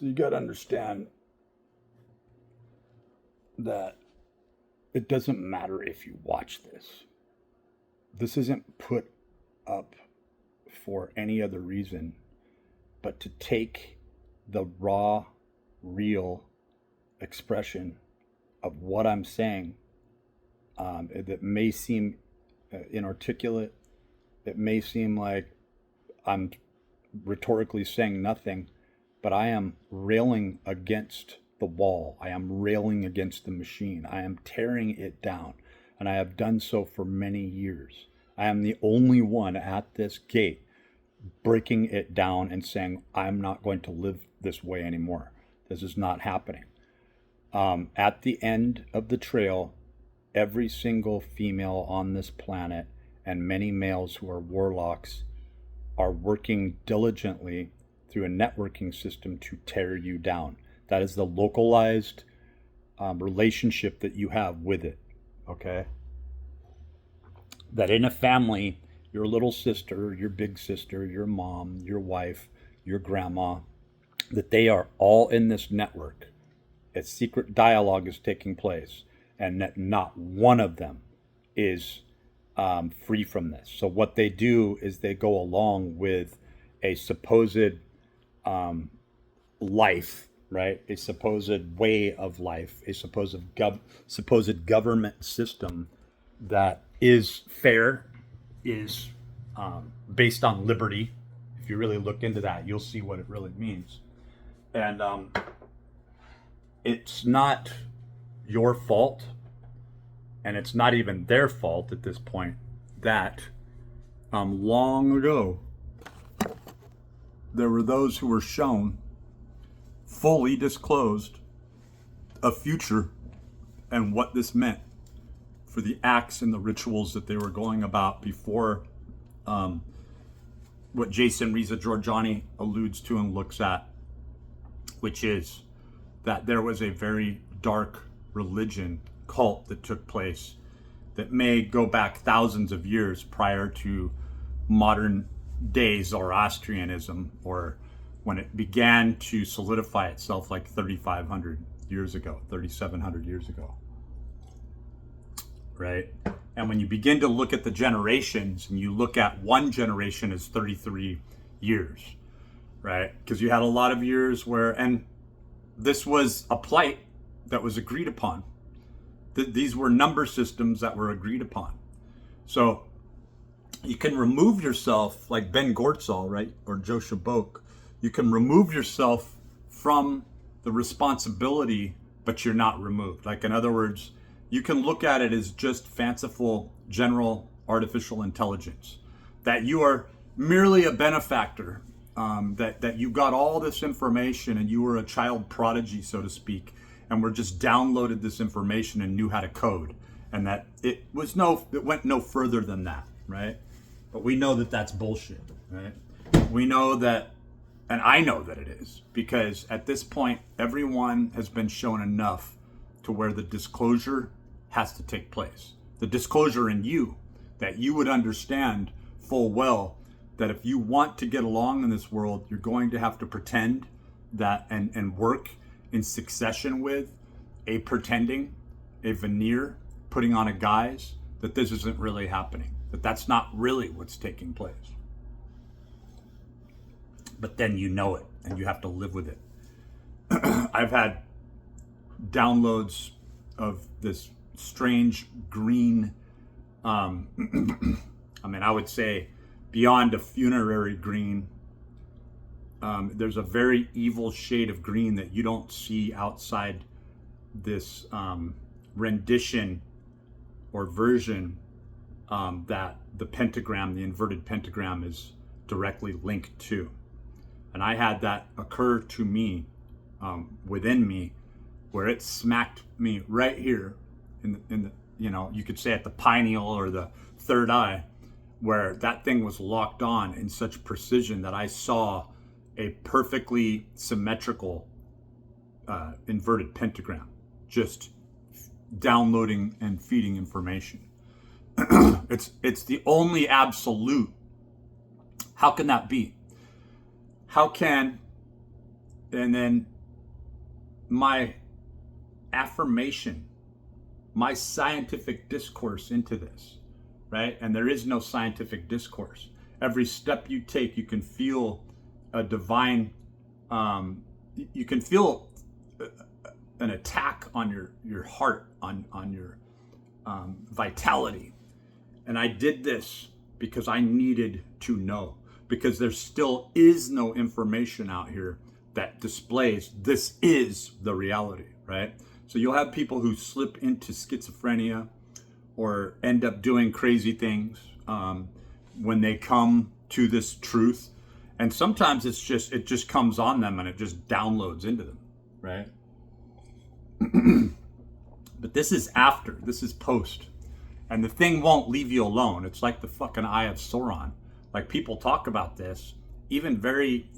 So you got to understand that it doesn't matter if you watch this. This isn't put up for any other reason but to take the raw, real expression of what I'm saying that may seem inarticulate. It may seem like I'm rhetorically saying nothing, but I am railing against the wall. I am railing against the machine. I am tearing it down, and I have done so for many years. I am the only one at this gate breaking it down and saying, I'm not going to live this way anymore. This is not happening. At the end of the trail, every single female on this planet and many males who are warlocks are working diligently through a networking system to tear you down. That is the localized relationship that you have with it. Okay? That in a family, your little sister, your big sister, your mom, your wife, your grandma, that they are all in this network. A secret dialogue is taking place, and that not one of them is free from this. So what they do is they go along with a supposed life, right? A supposed way of life, a supposed government system that is fair, is based on liberty. If you really look into that, you'll see what it really means. And it's not your fault, and it's not even their fault at this point, that long ago there were those who were shown, fully disclosed, a future and what this meant for the acts and the rituals that they were going about before what Jason Reza Georgiani alludes to and looks at, which is that there was a very dark religion cult that took place that may go back thousands of years prior to modern day Zoroastrianism, or when it began to solidify itself like 3,500 years ago, 3,700 years ago, right? And when you begin to look at the generations, and you look at one generation as 33 years, right? Because you had a lot of years where, and this was a plight that was agreed upon. These were number systems that were agreed upon. So you can remove yourself, like Ben Gortzal, right? Or Joe Chabot. You can remove yourself from the responsibility, but you're not removed. Like, in other words, you can look at it as just fanciful general artificial intelligence, that you are merely a benefactor, that you got all this information and you were a child prodigy, so to speak, and were just downloaded this information and knew how to code, and that it went no further than that, right? But we know that that's bullshit, right? We know that, and I know that it is, because at this point, everyone has been shown enough to where the disclosure has to take place. The disclosure in you, that you would understand full well that if you want to get along in this world, you're going to have to pretend that and work in succession with a pretending, a veneer, putting on a guise, that this isn't really happening, that that's not really what's taking place. But then you know it, and you have to live with it. I've had downloads of this strange green, I mean, I would say beyond a funerary green. There's a very evil shade of green that you don't see outside this rendition or version that the pentagram, the inverted pentagram, is directly linked to. And I had that occur to me, within me, where it smacked me right here in the, you know, you could say at the pineal or the third eye, where that thing was locked on in such precision that I saw a perfectly symmetrical inverted pentagram, just downloading and feeding information. It's the only absolute. How can that be? How can And then my affirmation, my scientific discourse into this, right? And there is no scientific discourse. Every step you take, you can feel a divine, you can feel an attack on your heart, on your vitality. And I did this because I needed to know, because there still is no information out here that displays this is the reality, right? So you'll have people who slip into schizophrenia or end up doing crazy things when they come to this truth. And sometimes it just comes on them and it just downloads into them, right? But this is after, this is post. And the thing won't leave you alone. It's like the fucking Eye of Sauron. Like, people talk about this, even very,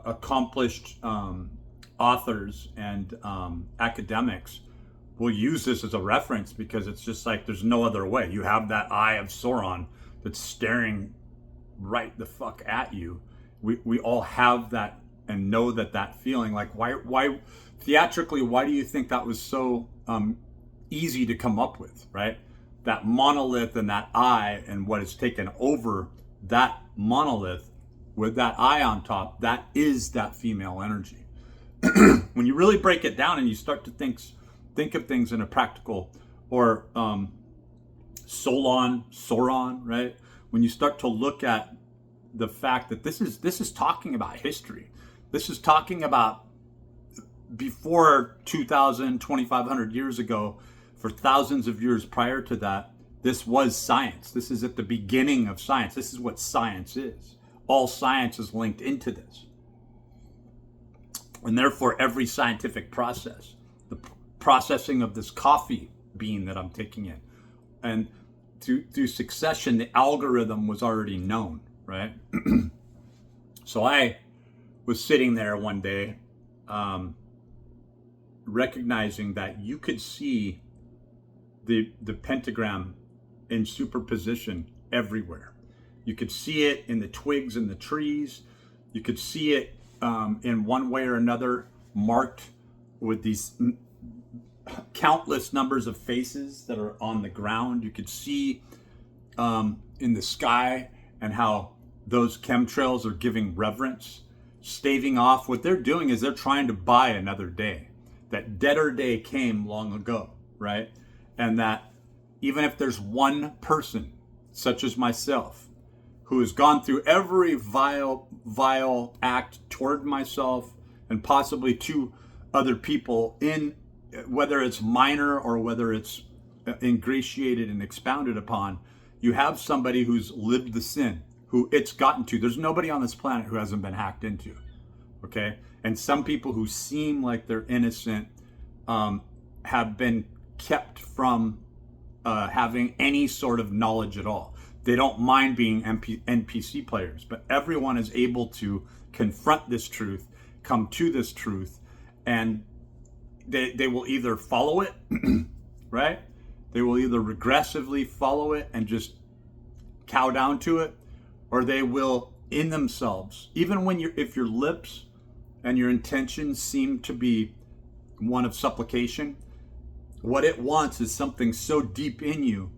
accomplished authors and academics will use this as a reference, because it's just like there's no other way. You have that Eye of Sauron that's staring right the fuck at you. We all have that and know that feeling. Like, why theatrically, why do you think that was so easy to come up with, right? That monolith and that eye, and what has taken over that monolith with that eye on top, that is that female energy. When you really break it down and you start to think of things in a practical, or Sauron, right? When you start to look at the fact that this is talking about history. This is talking about before 2,000, 2,500 years ago, for thousands of years prior to that, this was science. This is at the beginning of science. This is what science is. All science is linked into this. And therefore, every scientific process, the processing of this coffee bean that I'm taking in, and through succession, the algorithm was already known, right? So I was sitting there one day, recognizing that you could see the pentagram in superposition everywhere. You could see it in the twigs and the trees. You could see it in one way or another, marked with these countless numbers of faces that are on the ground. You could see in the sky, and how those chemtrails are giving reverence, staving off. What they're doing is they're trying to buy another day. That deader day came long ago, right? And that even if there's one person, such as myself, who has gone through every vile act toward myself and possibly to other people, in whether it's minor or whether it's ingratiated and expounded upon, you have somebody who's lived the sin, who it's gotten to. There's nobody on this planet who hasn't been hacked into, okay? And some people who seem like they're innocent have been kept from having any sort of knowledge at all. They don't mind being NPC players, but everyone is able to confront this truth, come to this truth, and they will either follow it, right? They will either regressively follow it and just cow down to it, or they will in themselves, even when if your lips and your intentions seem to be one of supplication, what it wants is something so deep in you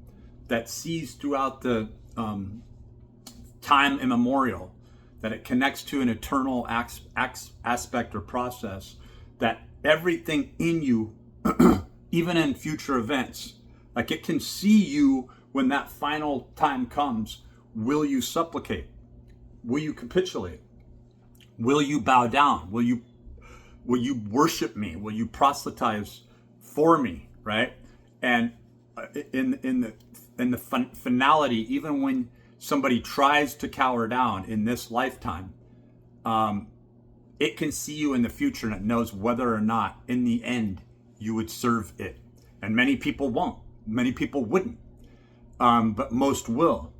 that sees throughout the time immemorial, that it connects to an eternal aspect or process, that everything in you, even in future events, like it can see you when that final time comes. Will you supplicate? Will you capitulate? Will you bow down? Will you worship me? Will you proselytize for me? Right? And in the finality, even when somebody tries to cower down in this lifetime, it can see you in the future, and it knows whether or not in the end you would serve it. And many people won't. Many people wouldn't. But most will.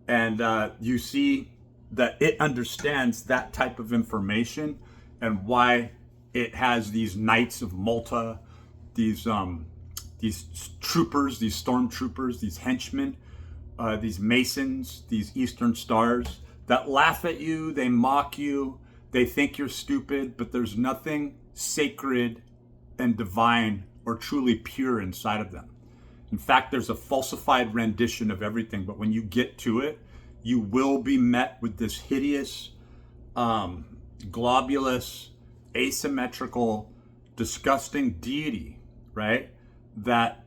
And you see that it understands that type of information, and why it has these Knights of Malta, these troopers, these stormtroopers, these henchmen, these Masons, these Eastern Stars that laugh at you, they mock you, They think you're stupid, but there's nothing sacred and divine or truly pure inside of them. In fact, there's a falsified rendition of everything, but when you get to it, you will be met with this hideous, globulous, asymmetrical, disgusting deity, right? That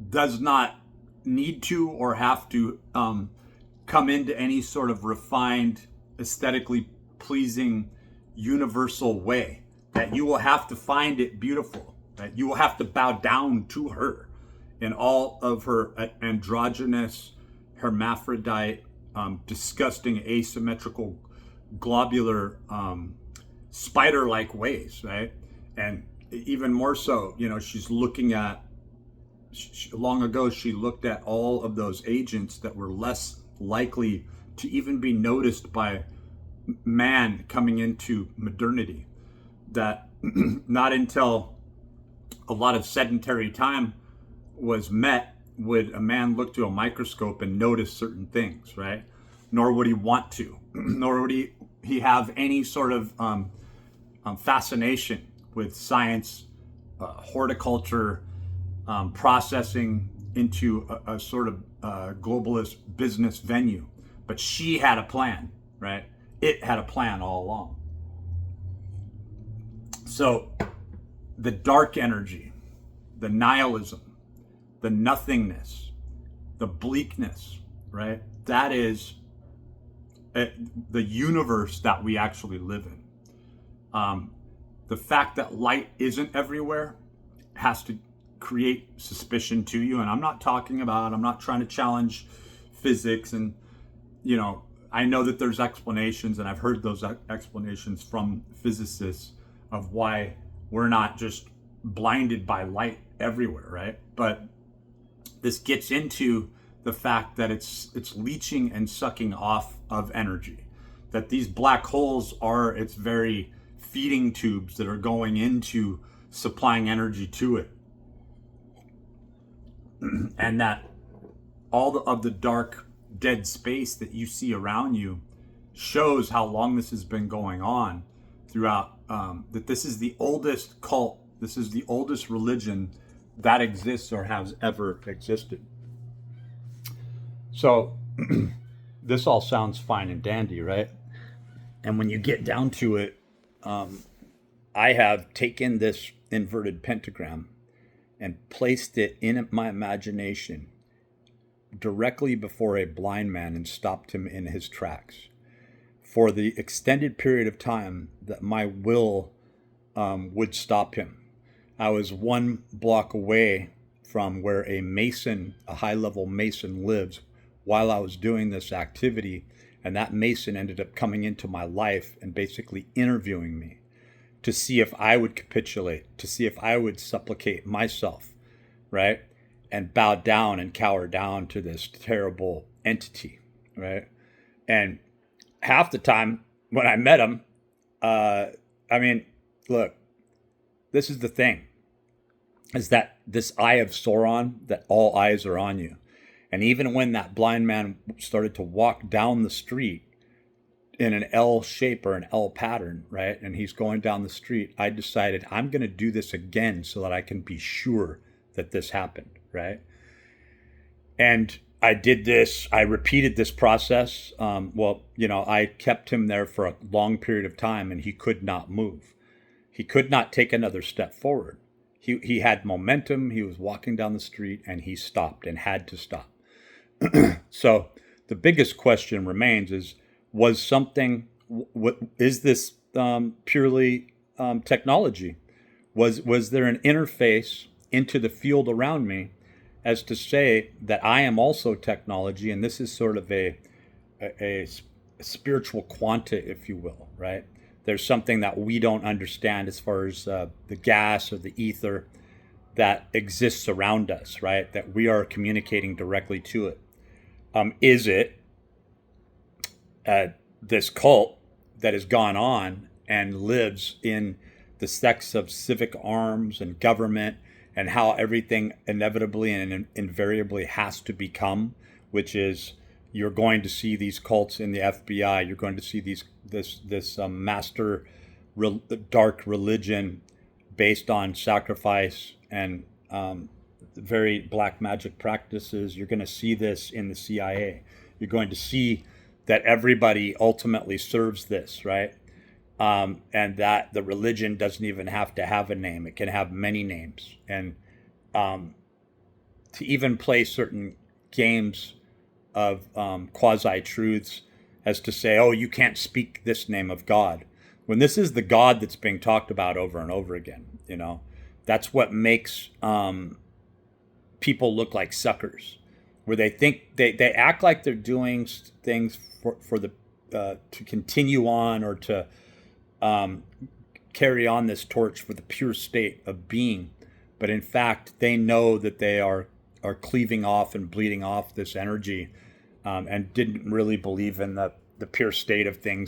does not need to or have to come into any sort of refined, aesthetically pleasing, universal way. That you will have to find it beautiful. That you will have to bow down to her in all of her androgynous, hermaphrodite, disgusting, asymmetrical, globular, spider-like ways, right? And even more so, she's looking at, long ago, she looked at all of those agents that were less likely to even be noticed by man coming into modernity. That not until a lot of sedentary time was met would a man look to a microscope and notice certain things, right? Nor would he want to, nor would he have any sort of fascination with science, horticulture, processing into a sort of globalist business venue. But she had a plan, right? It had a plan all along. So the dark energy, the nihilism, the nothingness, the bleakness, right? That is the universe that we actually live in. The fact that light isn't everywhere has to create suspicion to you. And I'm not trying to challenge physics. And, I know that there's explanations, and I've heard those explanations from physicists of why we're not just blinded by light everywhere, right? But this gets into the fact that it's leaching and sucking off of energy. That these black holes are its very feeding tubes that are going into supplying energy to it. And that all of the dark, dead space that you see around you shows how long this has been going on throughout, that this is the oldest cult, this is the oldest religion that exists or has ever existed. So this all sounds fine and dandy, right? And when you get down to it, I have taken this inverted pentagram and placed it in my imagination directly before a blind man and stopped him in his tracks for the extended period of time that my will would stop him. I was 1 block away from where a mason, a high-level mason, lives while I was doing this activity, and that mason ended up coming into my life and basically interviewing me to see if I would capitulate, to see if I would supplicate myself, right? And bow down and cower down to this terrible entity, right? And half the time when I met him, look, this is the thing, is that this eye of Sauron, that all eyes are on you. And even when that blind man started to walk down the street in an L shape or an L pattern, right? And he's going down the street, I decided I'm going to do this again so that I can be sure that this happened, right? And I did this, I repeated this process. I kept him there for a long period of time and he could not move. He could not take another step forward. He had momentum, he was walking down the street and he stopped and had to stop. So the biggest question remains is this purely technology? Was there an interface into the field around me as to say that I am also technology, and this is sort of a spiritual quanta, if you will, right? There's something that we don't understand as far as the gas or the ether that exists around us, right? That we are communicating directly to it. Is it this cult that has gone on and lives in the sex of civic arms and government and how everything inevitably and invariably has to become, which is, You're going to see these cults in the FBI. You're going to see this master dark religion based on sacrifice and very black magic practices. You're going to see this in the CIA. You're going to see that everybody ultimately serves this, right? And that the religion doesn't even have to have a name; it can have many names. And to even play certain games of quasi truths, as to say, oh, you can't speak this name of God, when this is the God that's being talked about over and over again. That's what makes people look like suckers, where they think they act like they're doing things for the to continue on, or to carry on this torch for the pure state of being. But in fact, they know that they are cleaving off and bleeding off this energy, and didn't really believe in the pure state of things